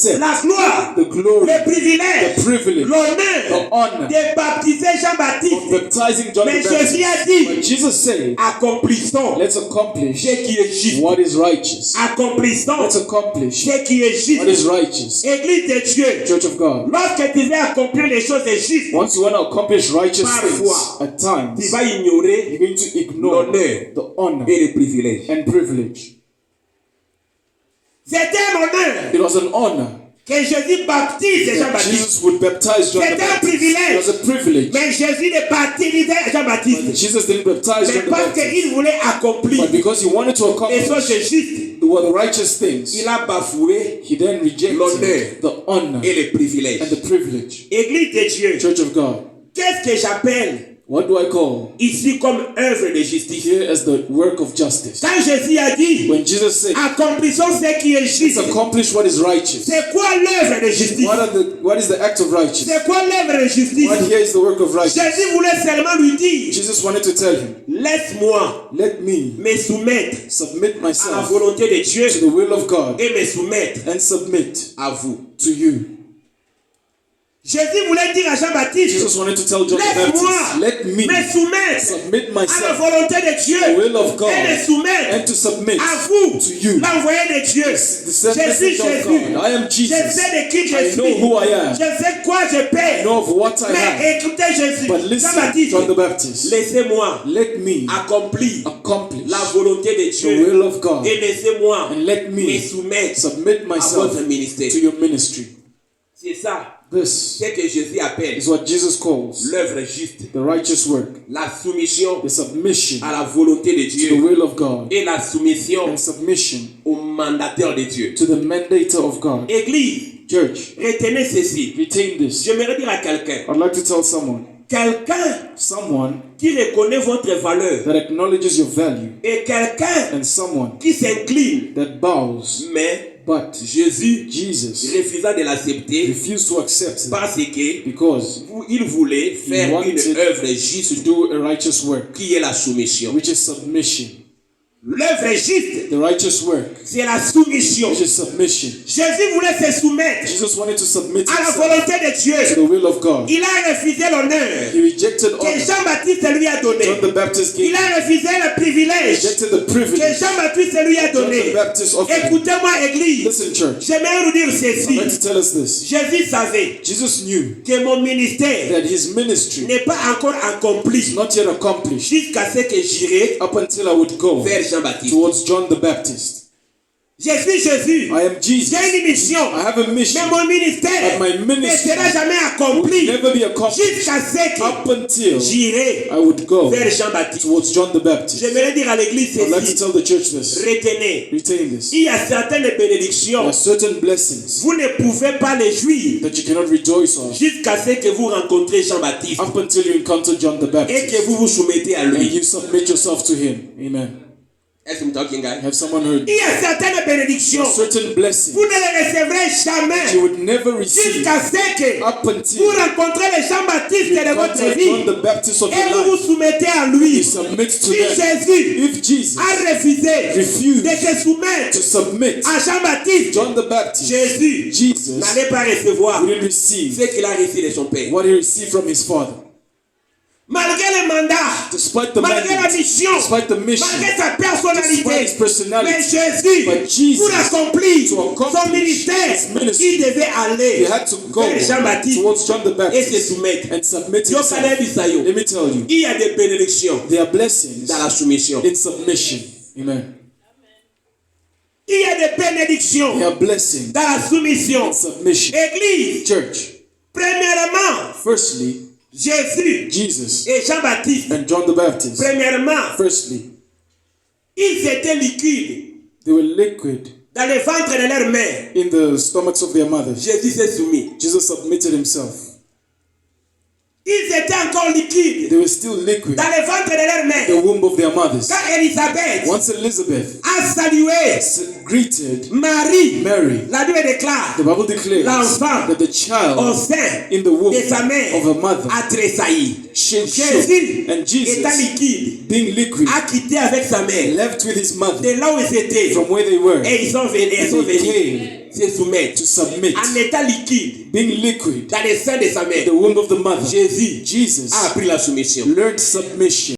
accept la gloire, the glory, le privilège, the privilege, l'honneur the honor de baptiser of Jean-Baptiste. baptizing John Mais the Jésus a Baptist. dit, But Jesus said, accomplissons let's accomplish ce qui est juste. what is righteous. Accomplissons Let's accomplish ce qui est what is juste. righteous. Église de Dieu, Church of God. lorsque tu veux accomplir les choses justes, Once you want to accomplish righteous Parfois, things, at times, tu vas ignorer you're going to ignore l'honneur the honor et les privilèges. and privilege. C'était un honneur It was an honor que Jésus baptise that Jean-Baptiste. Jesus would baptize John the C'était un Baptist. It privilège. was a privilege. Mais Jésus ne baptisait Jean-Baptiste. But Jesus didn't baptize Mais John the parce Baptist. qu'il voulait accomplir But because he wanted to les accomplish choses justes, the righteous things, il a bafoué he then rejected l'honneur the honor et les privilèges. and the privilege. Église de Dieu, Church of God. qu'est-ce que j'appelle What do I call ici comme œuvre de justice? here as the work of justice? Quand Jésus a dit, When Jesus said, accomplissons ce qui est let's juste, accomplish what is righteous. c'est quoi l'œuvre de justice? What is the act of righteous? C'est quoi l'œuvre de justice? What here is the work of righteous? Jésus voulait seulement lui dire, Jesus wanted to tell him, laisse-moi let me me soumettre submit à la myself volonté de Dieu to the will of God et me soumettre and submit à vous. to you. Jésus voulait dire à Jean-Baptiste, Jesus wanted to tell John the laisse-moi Baptist, let me me soumettre submit à la myself volonté de Dieu to the will of God et me soumettre and to submit à vous, to you. l'envoyé de Dieu. The Je sent suis message of Jésus. God. I am Je Jesus. sais de qui je I suis. know who I am. Je sais quoi je I paie. know of what I Mais have. écoutez Jésus, But listen, Jean-Baptiste, John the Baptist, laissez-moi let me accomplir accomplish la volonté de the Dieu will of God et laissez-moi and let me me soumettre submit à myself votre ministère. to your ministry. C'est ça This ce que Jésus appelle is what Jesus calls l'œuvre juste, the righteous work, la soumission the submission à la volonté de to the Dieu will of God et la soumission and submission au mandataire de Dieu. to the mandate of God. Église, Church, retenez ceci. retain this. J'aimerais dire à quelqu'un, I'd like to tell someone quelqu'un qui reconnaît votre valeur that acknowledges your value et quelqu'un and someone qui s'incline, that bows, mais but Jesus refusa de l'accepter refused to accept it parce que because il voulait faire une wanted œuvre to juste do a righteous work, qui est la soumission. which is submission. L'œuvre juste, The righteous work, c'est la soumission. which is submission. Jésus voulait se soumettre Jesus wanted to submit à la himself volonté de to Dieu. the will of God. Il a refusé l'honneur He rejected que honor. Jean-Baptiste lui a donné. John the Baptist Il gave. a refusé le privilège Rejected the que privilege Jean-Baptiste lui a John the donné. Baptist offered. Écoutez-moi, Église. Listen, church. J'aimerais vous dire I'd ceci. like to tell us this. Jésus savait Jesus knew que mon ministère that his ministry n'est pas encore is accompli not yet accomplished jusqu'à ce que j'irai up until I would go vers Jean-Baptiste. towards John the Baptist. Je suis Jésus. I am Jesus. J'ai une mission. I have a mission. Mais mon ministère But my ne ministry sera jamais will accompli never be accomplished jusqu'à ce up que until j'irai I would go vers Jean-Baptiste. towards John the Baptist. J'aimerais dire à l'église I'd like to ceci. tell the church this. Retenez. Retain this. Il y a certaines There bénédictions. are certain blessings Vous ne pouvez pas les jouir that you cannot rejoice on jusqu'à ce que vous rencontrez Jean-Baptiste up until you encounter John the et que Baptist vous vous soumettez à and lui. you submit yourself to him. Amen. Est-ce que vous talking, guys? Have someone heard? Il y a certaines There bénédictions. are certain blessings Vous ne les recevrez you jamais would never receive jusqu'à ce que up vous until rencontrez le Jean-Baptiste you de votre encounter vie John the Baptist of et your vous vous life. soumettez à You lui. submit to Si them. Jésus If Jesus a refusé refused de se soumettre to submit à Jean-Baptiste, John the Baptist, Jésus Jesus n'allait pas recevoir wouldn't receive ce qu'il a reçu de son Père. what he received from his Father. Malgré le mandat, Despite the malgré la mandate, mission, despite the mission, malgré sa despite his personnalité, mais personality, Jésus, but Jesus, pour accomplir to accomplish son ministère, his ministry, il devait aller he had to go vers Jean-Baptiste towards John the et se Baptist soumettre. and submit Yo, himself. Caleb Isaïo, Let me tell you, il y a des bénédictions there are blessings dans la soumission. in submission. Amen. Il y a des bénédictions There are blessings dans la soumission. in submission. Église, Church, premièrement, firstly, Jésus Jesus et Jean-Baptiste, and John the Baptist, premièrement, firstly, ils étaient liquides they were liquid dans le ventre de leur mère. in the stomachs of their mothers. Jésus s'est soumis. Jesus submitted himself. Ils étaient encore liquides They were still liquid dans le ventre de leur in mère. the womb of their mothers. Quand Élisabeth Once Elizabeth a salué greeted Marie, Mary, la Bible déclare, the Bible declares l'enfant that the au child sein in the womb de sa mère of her mother a tressailli. shook, Jésus, and Jesus, étant liquide, being liquid, a quitté avec sa mère left with his mother de là où ils étaient from where they were. et ils sont venus And they came se soumettre. to submit, En état liquide, being liquid, dans les seins de sa mère, the womb of the mother. Jésus Jesus a appris la soumission. learned submission.